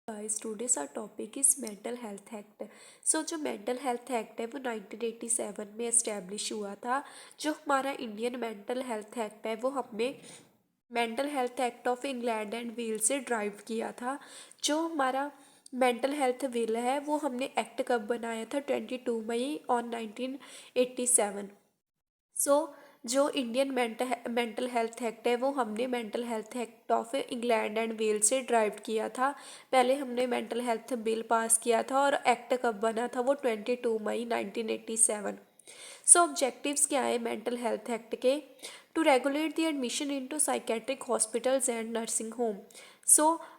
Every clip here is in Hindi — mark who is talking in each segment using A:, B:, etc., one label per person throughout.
A: Guys today's our topic is mental health act. जो मेंटल हेल्थ एक्ट है वो 1987 में इस्टेब्लिश हुआ था। जो हमारा इंडियन मेंटल हेल्थ एक्ट है वो हमने mental health act of England and Wales से ड्राइव किया था। जो हमारा मेंटल हेल्थ बिल है वो हमने एक्ट कब बनाया था 22 मई ऑन 1987। जो इंडियन मेंटल हेल्थ एक्ट है वो हमने mental health act of England and Wales से ड्राइव किया था। पहले हमने मेंटल हेल्थ बिल पास किया था और एक्ट कब बना था वो 22 मई 1987। ऑब्जेक्टिव्स क्या है मेंटल हेल्थ एक्ट के? To regulate the admission into psychiatric hospitals and nursing home.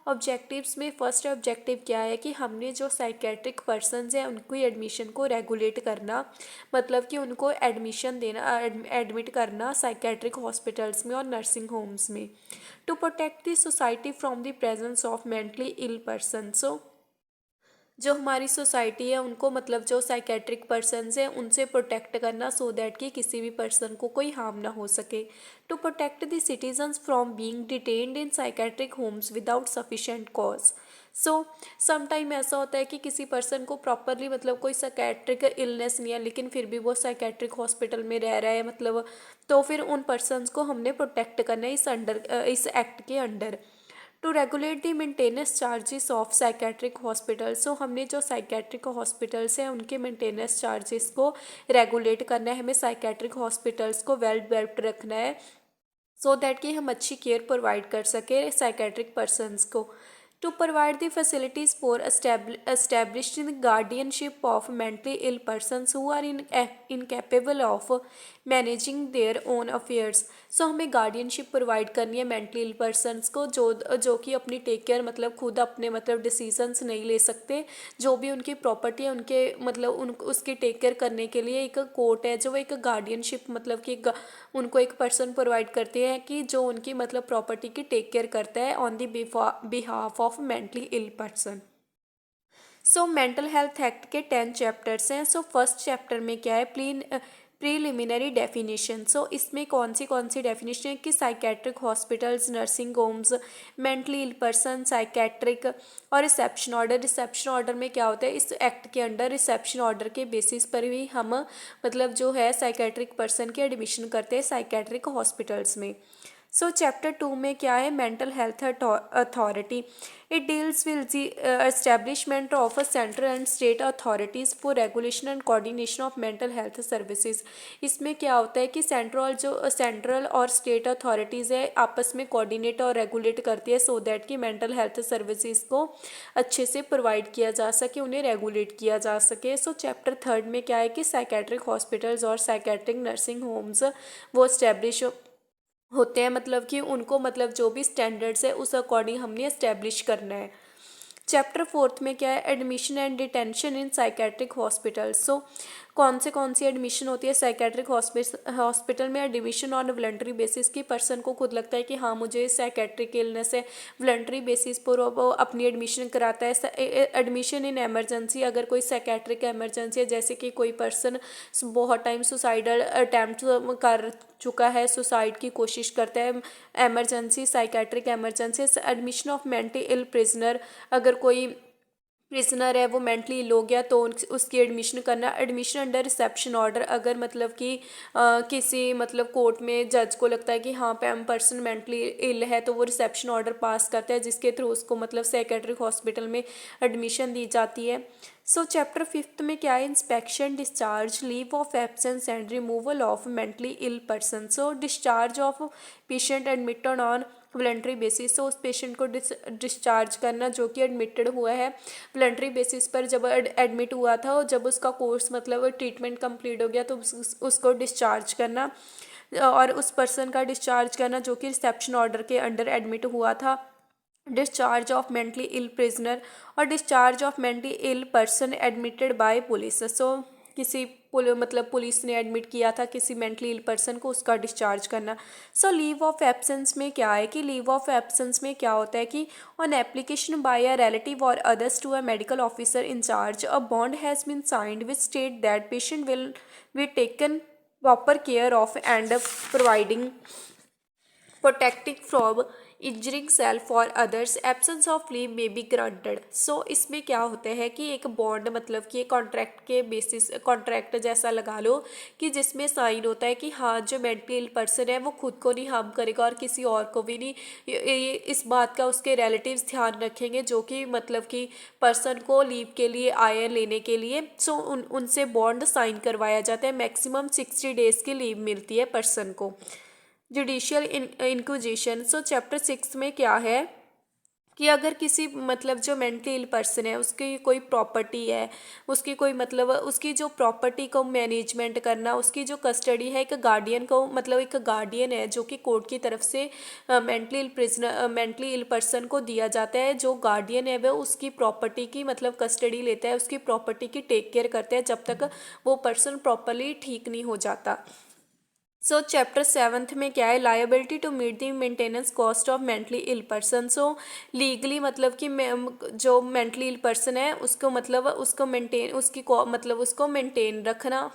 A: Objectives में फर्स्ट ऑब्जेक्टिव क्या है कि हमने जो साइकेट्रिक पर्सनस हैं उनकी एडमिशन को रेगुलेट करना, मतलब कि उनको एडमिशन देना, एडमिट करना साइकेट्रिक हॉस्पिटल्स में और नर्सिंग होम्स में। To protect the society from the presence of mentally ill person. जो हमारी सोसाइटी है उनको, मतलब जो साइकेट्रिक पर्सनस हैं उनसे प्रोटेक्ट करना सो दैट कि किसी भी पर्सन को कोई हार्म ना हो सके। To protect the citizens from being detained in psychiatric homes without sufficient cause. Sometime ऐसा होता है कि किसी पर्सन को प्रॉपरली, मतलब कोई साइकेट्रिक इलनेस नहीं है लेकिन फिर भी वो साइकेट्रिक हॉस्पिटल में रह रहा है, मतलब तो फिर उन पर्सनस को हमने प्रोटेक्ट करना है इस एक्ट के under. To regulate the maintenance charges of psychiatric hospital. हमने जो साइकेट्रिक हॉस्पिटल्स हैं उनके मेंटेनेंस चार्जेस को रेगुलेट करना है, हमें साइकेट्रिक हॉस्पिटल्स को वेल डेवलप्ड रखना है सो दैट कि हम अच्छी केयर प्रोवाइड कर सके साइकेट्रिक पर्सनस को। To provide the facilities for establishing the guardianship of mentally ill persons who are incapable of managing their own affairs. हमें गार्डियनशिप प्रोवाइड करनी है मेंटली इल पर्सनस को जो कि अपनी टेक केयर, मतलब खुद अपने मतलब डिसीजंस नहीं ले सकते। जो भी उनकी प्रॉपर्टी है उनके, मतलब उसकी टेक केयर करने के लिए एक कोर्ट है जो एक गार्डियनशिप, मतलब कि उनको एक पर्सन प्रोवाइड करते हैं कि जो उनकी मतलब प्रॉपर्टी की टेक केयर करता है on the behalf of mentally ill person. Mental health act के 10 चैप्टर्स हैं। फर्स्ट चैप्टर में क्या है? Preliminary definition. इसमें कौन सी डेफिनेशन है कि psychiatric hospitals, nursing homes, mentally ill person, psychiatric और रिसेप्शन ऑर्डर। रिसेप्शन ऑर्डर में क्या होता है? इस एक्ट के अंडर रिसेप्शन ऑर्डर के बेसिस पर भी हम, मतलब जो है साइकेट्रिक पर्सन की एडमिशन करते हैं साइकेट्रिक हॉस्पिटल्स में। चैप्टर 2 में क्या है? Mental health authority. It deals with the establishment of a central and state authorities for regulation and coordination of mental health services. इसमें क्या होता है कि सेंट्रल और स्टेट अथॉरिटीज़ है आपस में कोऑर्डिनेट और रेगुलेट करती है सो दैट कि मेंटल हेल्थ सर्विसेज को अच्छे से प्रोवाइड किया जा सके, उन्हें रेगुलेट किया जा सके। चैप्टर 3 में क्या है कि साइकेट्रिक हॉस्पिटल्स और साइकेट्रिक नर्सिंग होम्स वो इस्टेब्लिश होते हैं, मतलब कि उनको, मतलब जो भी स्टैंडर्ड्स है उस अकॉर्डिंग हमने इस्टेब्लिश करना है। चैप्टर 4 में क्या है? Admission and detention in psychiatric hospital. कौन सी एडमिशन होती है साइकेट्रिक हॉस्पिटल में? एडमिशन ऑन वॉलंटरी बेसिस की पर्सन को खुद लगता है कि हाँ मुझे साइकेट्रिक इलनेस है, वॉलंटरी बेसिस पर वो अपनी एडमिशन कराता है। एडमिशन इन एमरजेंसी, अगर कोई साइकेट्रिक एमरजेंसी है, जैसे कि कोई पर्सन बहुत टाइम सुसाइडल अटैम्प्ट कर चुका है, सुसाइड की कोशिश करता है, emergency, psychiatric emergency. Admission of mentally ill prisoner, अगर कोई प्रिजनर है वो मेंटली इल हो गया तो उसकी एडमिशन करना। एडमिशन अंडर रिसेप्शन ऑर्डर, अगर मतलब कि किसी, मतलब कोर्ट में जज को लगता है कि हाँ पर्सन मेंटली इल है तो वो रिसेप्शन ऑर्डर पास करता है जिसके थ्रू उसको मतलब साइकेट्रिक हॉस्पिटल में एडमिशन दी जाती है। चैप्टर 5 में क्या है? Inspection, discharge, leave of absence and removal of mentally ill person. Discharge of patient admitted on voluntary basis. उस पेशेंट को डिस्चार्ज करना जो कि एडमिटेड हुआ है वॉलंटरी बेसिस पर, जब एडमिट हुआ था और जब उसका कोर्स, मतलब ट्रीटमेंट कंप्लीट हो गया तो उसको डिस्चार्ज करना, और उस पर्सन का डिस्चार्ज करना जो कि रिसेप्शन ऑर्डर के अंडर एडमिट हुआ था। Discharge of mentally ill prisoner और discharge of mentally ill person admitted by police. किसी मतलब पुलिस ने एडमिट किया था किसी मेंटली इल पर्सन को, उसका डिस्चार्ज करना। लीव ऑफ एब्सेंस में क्या है कि लीव ऑफ एब्सेंस में क्या होता है कि on application by a relative or others to a medical officer in charge a bond has been signed which state that patient will be taken proper care of and providing protecting from injuring self or others, absence of leave may be granted. So इसमें क्या होता है कि एक बॉन्ड मतलब कि कॉन्ट्रैक्ट के बेसिस कॉन्ट्रैक्ट जैसा लगा लो कि जिसमें साइन होता है कि हाँ जो मेंटली इल पर्सन है वो खुद को नहीं हार्म करेगा और किसी और को भी नहीं। ये इस बात का उसके रिलेटिव्स ध्यान रखेंगे जो कि मतलब कि पर्सन को लीव के लिए आए लेने के लिए। सो उनसे बॉन्ड साइन करवाया जाता है। मैक्सिमम 60 डेज़ की लीव मिलती है पर्सन को। Judicial inquisition. सो चैप्टर 6 में क्या है कि अगर किसी मतलब जो मेंटली इल पर्सन है उसकी कोई प्रॉपर्टी है, उसकी कोई मतलब उसकी जो प्रॉपर्टी को मैनेजमेंट करना, उसकी जो कस्टडी है एक गार्डियन को मतलब एक गार्डियन है जो कि कोर्ट की तरफ से मेंटली इल पर्सन को दिया जाता है। जो गार्डियन है वह उसकी प्रॉपर्टी की मतलब कस्टडी लेता है, उसकी प्रॉपर्टी की टेक केयर करता है जब तक वो पर्सन प्रॉपरली ठीक नहीं हो जाता। सो चैप्टर 7 में क्या है, liability to meet the maintenance cost of mentally ill person. So legally मतलब कि जो मेंटली इल पर्सन है उसको मतलब उसको मेंटेन मतलब उसको मेंटेन रखना।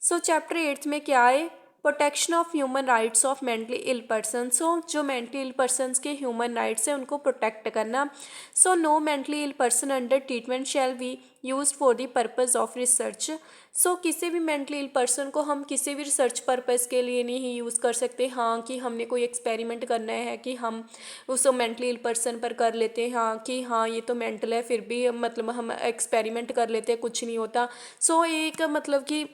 A: सो चैप्टर 8 में क्या है, protection of human rights of mentally ill person. So जो मेंटली इल पर्सनस के ह्यूमन राइट्स हैं उनको प्रोटेक्ट करना। So no mentally ill person under treatment shall be used for the purpose of research. So किसी भी मेंटली इल पर्सन को हम किसी भी रिसर्च पर्पस के लिए नहीं यूज़ कर सकते। हाँ कि हमने कोई एक्सपेरिमेंट करना है कि हम उस मेंटली इल पर्सन पर कर लेते हैं, हाँ कि हाँ ये तो मेंटल है फिर भी मतलब हम एक्सपेरिमेंट कर लेते हैं, कुछ नहीं होता। सो एक मतलब कि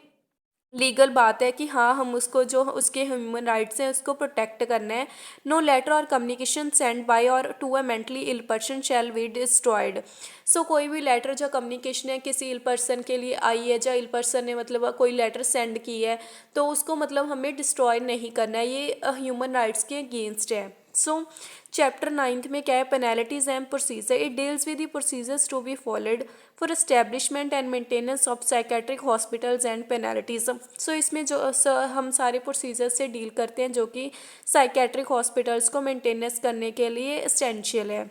A: लीगल बात है कि हाँ हम उसको जो उसके ह्यूमन राइट्स हैं उसको प्रोटेक्ट करना है। No letter or communication send by or to a mentally ill person shall be destroyed. So कोई भी लेटर जो कम्युनिकेशन है किसी इल पर्सन के लिए आई है, जो इल पर्सन ने मतलब कोई लेटर सेंड की है तो उसको मतलब हमें डिस्ट्रॉय नहीं करना है, ये ह्यूमन राइट्स के अगेंस्ट है। सो चैप्टर 9 में क्या है, penalties and procedure. It deals with the procedures to be followed for establishment and maintenance of psychiatric hospitals and penalties. So इसमें जो हम सारे प्रोसीजर्स से डील करते हैं जो कि साइकेट्रिक हॉस्पिटल्स को मेंटेनेंस करने के लिए एसेंशियल है।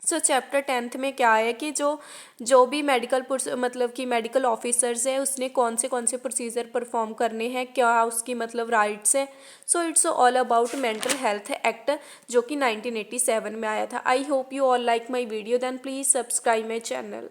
A: सो चैप्टर 10 में क्या है कि जो भी मेडिकल मतलब कि मेडिकल ऑफिसर्स है उसने कौन से प्रोसीजर परफॉर्म करने हैं, क्या उसकी मतलब राइट्स है। So it's all about mental health act जो कि 1987 में आया था। I hope you all like my video, then please subscribe my channel.